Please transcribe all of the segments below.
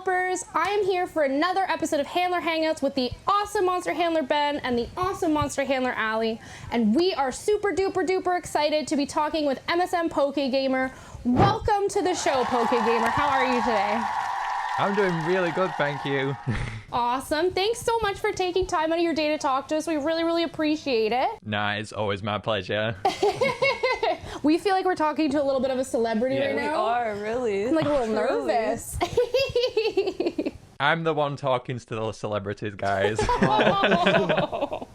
developers. I am here for another episode of Handler Hangouts with the awesome monster handler Ben and the awesome monster handler Allie. And we are super duper duper excited to be talking with MSMPokeGamer. Welcome to the show, PokeGamer. How are you today? I'm doing really good, thank you. Awesome. Thanks so much for taking time out of your day to talk to us. We really, really appreciate it. Nah, it's always my pleasure. We feel like we're talking to a little bit of a celebrity right now. We are, really. I'm like a little nervous. I'm the one talking to the celebrities, guys. Oh.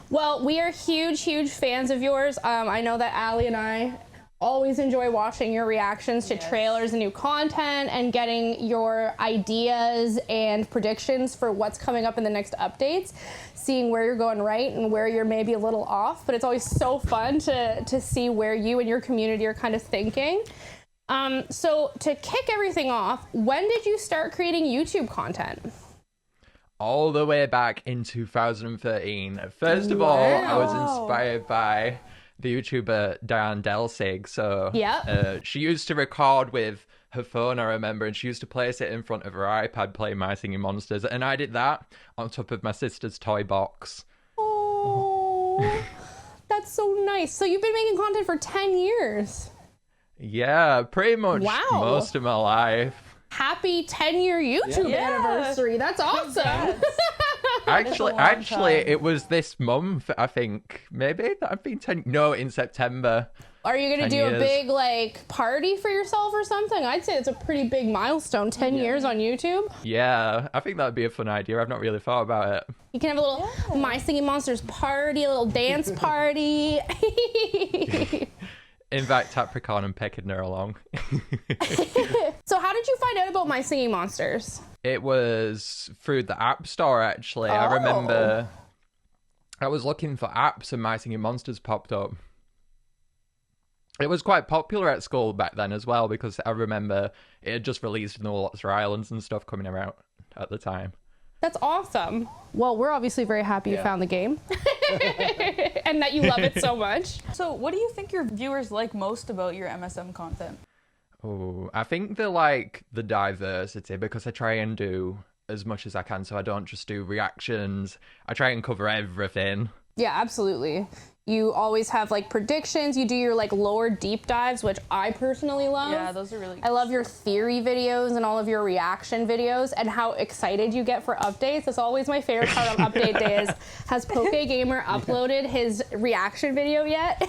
Well, we are huge, huge fans of yours. I know that Allie and I always enjoy watching your reactions to trailers and new content and getting your ideas and predictions for what's coming up in the next updates, seeing where you're going right and where you're maybe a little off. But it's always so fun to see where you and your community are kind of thinking. So to kick everything off, when did you start creating YouTube content? All the way back in 2013. First of all, I was inspired by the YouTuber Diane Delsig. So she used to record with her phone, I remember, and she used to place it in front of her iPad playing My Singing Monsters, and I did that on top of my sister's toy box. Oh, that's so nice. So you've been making content for 10 years. Yeah, pretty much most of my life. Happy 10-year YouTube anniversary. That's awesome. Actually, it was this month, I think. Maybe that I've been 10. No, in September. Are you going to do a big, like, party for yourself or something? I'd say it's a pretty big milestone, 10 years on YouTube. Yeah, I think that would be a fun idea. I've not really thought about it. You can have a little My Singing Monsters party, a little dance party. Invite Capricorn and Echidna along. So how did you find out about My Singing Monsters? It was through the App Store, actually. I remember I was looking for apps and My Singing Monsters popped up. It was quite popular at school back then as well, because I remember it had just released in the Orchestra Islands and stuff coming around at the time. That's awesome. Well, we're obviously very happy you found the game and that you love it so much. So what do you think your viewers like most about your MSM content? Oh, I think they like the diversity, because I try and do as much as I can, so I don't just do reactions. I try and cover everything. Yeah, absolutely. You always have like predictions. You do your like lore deep dives, which I personally love. Yeah, those are really good. I love your theory videos and all of your reaction videos and how excited you get for updates. That's always my favorite part of update days. Has PokeGamer uploaded his reaction video yet?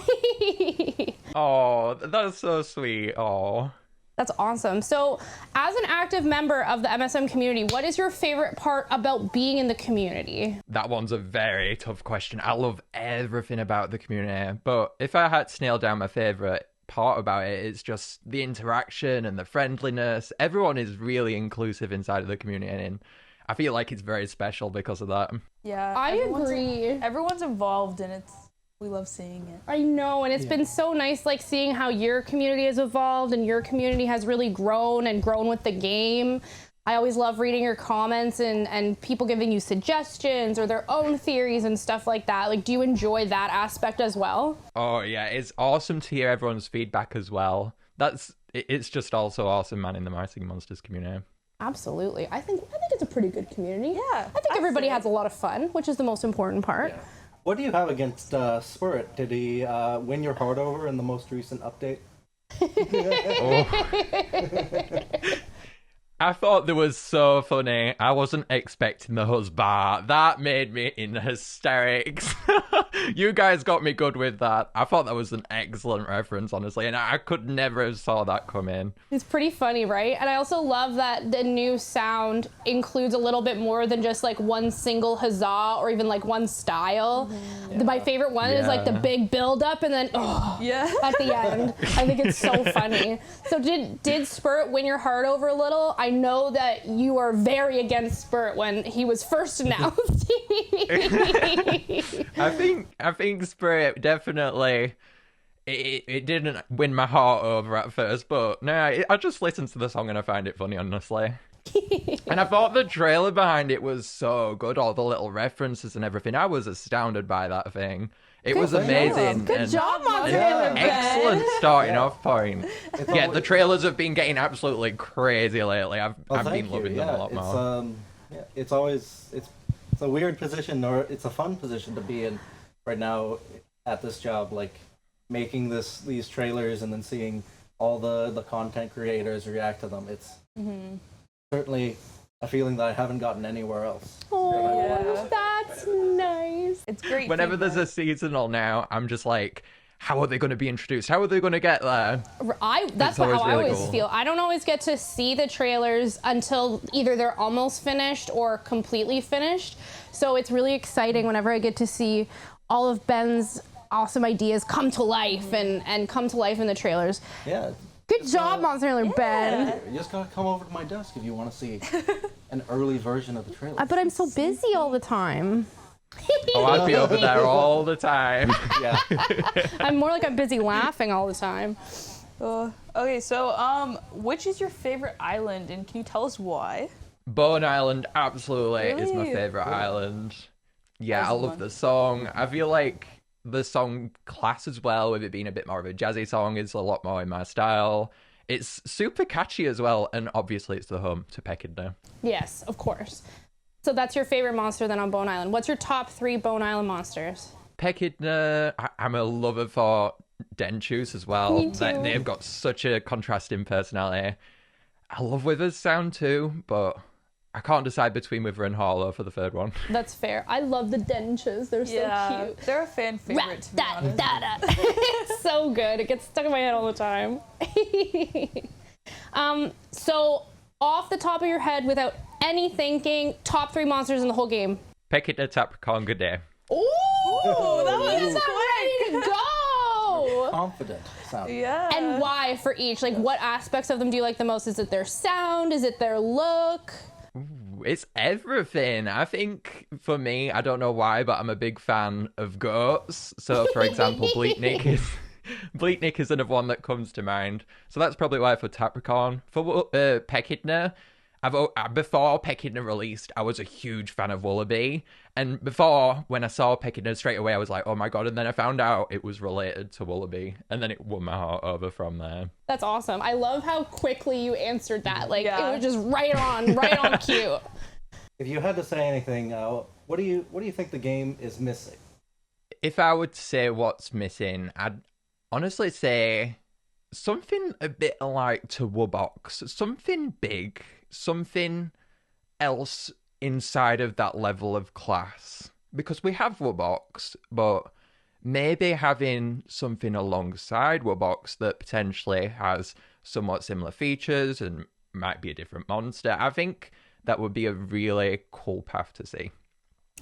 Oh, that's so sweet. Oh. That's awesome. So as an active member of the MSM community, what is your favorite part about being in the community? That one's a very tough question. I love everything about the community, but if I had to nail down my favorite part about it, it's just the interaction and the friendliness. Everyone is really inclusive inside of the community, and I feel like it's very special because of that. Yeah, I agree. Everyone's involved, and we love seeing it. I know, and it's been so nice like seeing how your community has evolved and your community has really grown with the game. I always love reading your comments and people giving you suggestions or their own theories and stuff like that. Like, do you enjoy that aspect as well? Oh yeah, it's awesome to hear everyone's feedback as well. It's just also awesome, man, in the My Singing Monsters community. Absolutely. I think it's a pretty good community. Yeah. I think everybody has a lot of fun, which is the most important part. Yeah. What do you have against Spirit? Did he win your heart over in the most recent update? I thought that was so funny. I wasn't expecting the husband. That made me in hysterics. You guys got me good with that. I thought that was an excellent reference, honestly, and I could never have saw that come in. It's pretty funny, right? And I also love that the new sound includes a little bit more than just like one single huzzah or even like one style. My favorite one is like the big build up and then at the end. I think it's so funny. So did Spurt win your heart over a little? I know that you are very against Spurt when he was first announced. I think Spirit definitely it didn't win my heart over at first, but no, I just listened to the song and I find it funny, honestly. And I thought the trailer behind it was so good, all the little references and everything. I was astounded by that thing. It was amazing. Good job, Monster Handler Ben. Excellent starting off point. Yeah, the trailers have been getting absolutely crazy lately. I've been loving them a lot more. It's always it's a weird position, or it's a fun position to be in right now at this job, like making these trailers and then seeing all the content creators react to them. It's certainly a feeling that I haven't gotten anywhere else. Oh, that's nice. It's great. Whenever there's a seasonal now, I'm just like, how are they going to be introduced? How are they going to get there? That's how I always feel. I don't always get to see the trailers until either they're almost finished or completely finished. So it's really exciting whenever I get to see all of Ben's awesome ideas come to life and come to life in the trailers. Yeah. Good job, Monster Handler Ben. You just gotta come over to my desk if you want to see an early version of the trailer. But I'm so busy all the time. Oh, I'd be over there all the time. Yeah. I'm more like I'm busy laughing all the time. Okay, so which is your favorite island, and can you tell us why? Bone Island absolutely is my favorite island. Yeah, I love the song. I feel like the song classes well with it being a bit more of a jazzy song. It's a lot more in my style. It's super catchy as well, and obviously it's the home to Echidna. Yes, of course. So that's your favorite monster then on Bone Island. What's your top 3 Bone Island monsters? Echidna, I'm a lover for Denchus as well. Me too. They've got such a contrasting personality. I love Wither's sound too, but I can't decide between Wither and Hollow for the third one. That's fair. I love the Denchas. They're so cute. They're a fan favorite, to be honest. It's so good. It gets stuck in my head all the time. So off the top of your head, without any thinking, top 3 monsters in the whole game. Echidna, Tapracon, Gade. Ooh, that was ready to go. Confident sound. Yeah. And why for each? Like, what aspects of them do you like the most? Is it their sound? Is it their look? It's everything. I think for me, I don't know why, but I'm a big fan of goats. So, for example, Bleaknik is another one that comes to mind. So that's probably why for Tapracon. For Echidna, before Echidna released, I was a huge fan of Wallaby. And before, when I saw Echidna straight away, I was like, oh my god. And then I found out it was related to Wallaby. And then it won my heart over from there. That's awesome. I love how quickly you answered that. Like, it was just right on cue. If you had to say anything, what do you think the game is missing? If I would say what's missing, I'd honestly say something a bit like to Wubbox. Something big. Something else inside of that level of class. Because we have Wubbox, but maybe having something alongside Wubbox that potentially has somewhat similar features and might be a different monster. I think that would be a really cool path to see.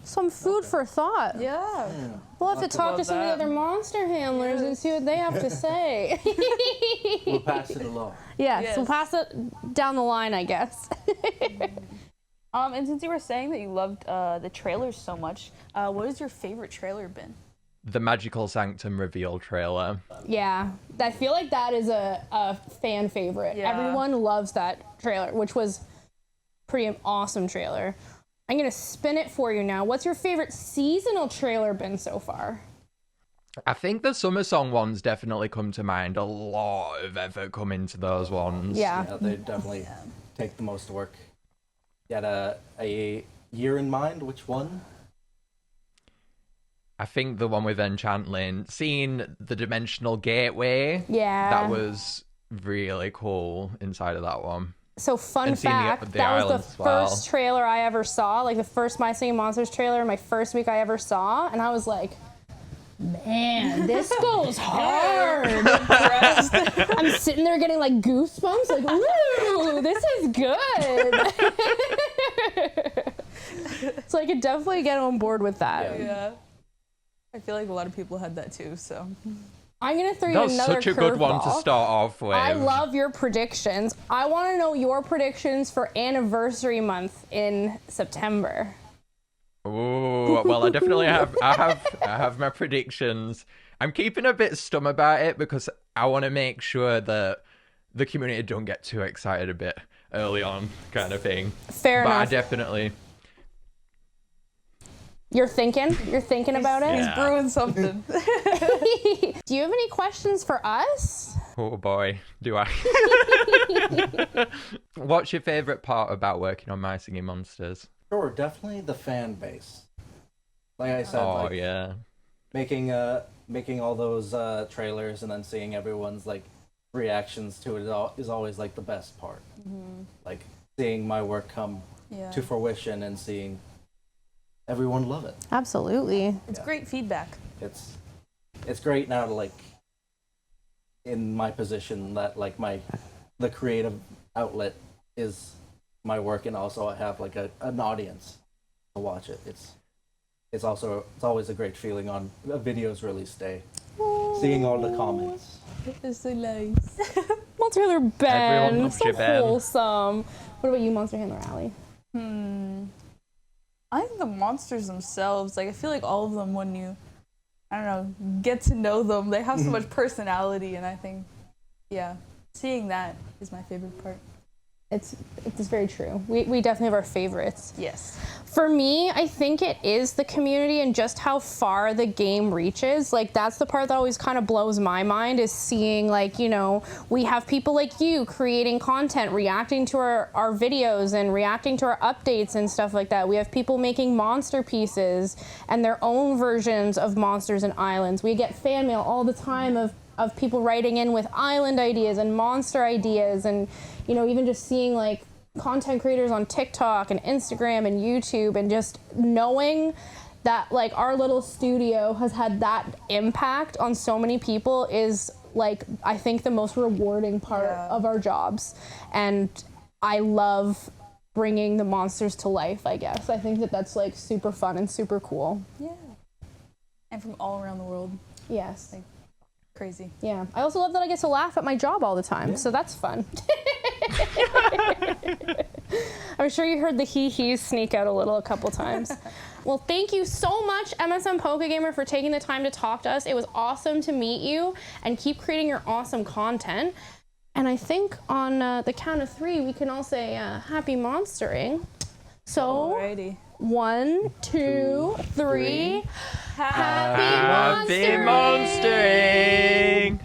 Some food for thought. Yeah. We'll have to talk to some of the other monster handlers and see what they have to say. We'll pass it along. Yes, we'll pass it down the line, I guess. And since you were saying that you loved the trailers so much, what has your favorite trailer been? The Magical Sanctum reveal trailer. Yeah, I feel like that is a fan favorite. Yeah. Everyone loves that trailer, which was pretty awesome trailer. I'm going to spin it for you now. What's your favorite seasonal trailer been so far? I think the Summer Song ones definitely come to mind. A lot of effort come into those ones. Yeah. They definitely take the most work. You had a year in mind, which one? I think the one with Enchantling. Seeing the Dimensional Gateway. Yeah. That was really cool inside of that one. So fun And seeing fact, the that was islands the as well. first trailer I ever saw, like the first My Singing Monsters trailer, my first week I ever saw, and I was like, man, this goes hard. I'm sitting there getting like goosebumps, like, ooh, this is good. So I could definitely get on board with that. Yeah. I feel like a lot of people had that too, so. I'm going to throw you That was another such a good one to curveball. start off with. I love your predictions. I want to know your predictions for anniversary month in September. Ooh, well, I definitely have. I have my predictions. I'm keeping a bit stum about it because I want to make sure that the community don't get too excited early on kind of thing. Fair but enough. I definitely... You're thinking about it? He's brewing something. Do you have any questions for us? Oh boy, do I. What's your favorite part about working on My Singing Monsters? Sure, definitely the fan base. Like I said, yeah. making all those trailers and then seeing everyone's like reactions to it is always like the best part. Like seeing my work come to fruition and seeing everyone love it. Absolutely. It's great feedback. It's great now to like in my position that like the creative outlet is my work, and also I have like an audience to watch it. It's always a great feeling on a video's release day. Seeing all the comments. It's so nice. Monster Handler Ben. Everyone loves So you, Ben. wholesome. What about you, Monster Handler Allie? I think the monsters themselves, like I feel like all of them, when you, I don't know, get to know them, they have so much personality, and I think, seeing that is my favorite part. It's very true. We definitely have our favorites. Yes. For me, I think it is the community and just how far the game reaches. Like, that's the part that always kind of blows my mind, is seeing, like, you know, we have people like you creating content, reacting to our videos and reacting to our updates and stuff like that. We have people making monster pieces and their own versions of monsters and islands. We get fan mail all the time of people writing in with island ideas and monster ideas, and, you know, even just seeing, like, content creators on TikTok and Instagram and YouTube, and just knowing that like our little studio has had that impact on so many people is like, I think, the most rewarding part of our jobs. And I love bringing the monsters to life, I guess. I think that that's like super fun and super cool. Yeah. And from all around the world. Yes. Like, crazy. Yeah. I also love that I get to laugh at my job all the time, so that's fun. I'm sure you heard the hee-hees sneak out a couple times. Well, thank you so much, MSMPokeGamer, for taking the time to talk to us. It was awesome to meet you, and keep creating your awesome content. And I think on the count of 3, we can all say happy monstering. So, Alrighty. 1, 2, 3. Happy monstering! Monstering!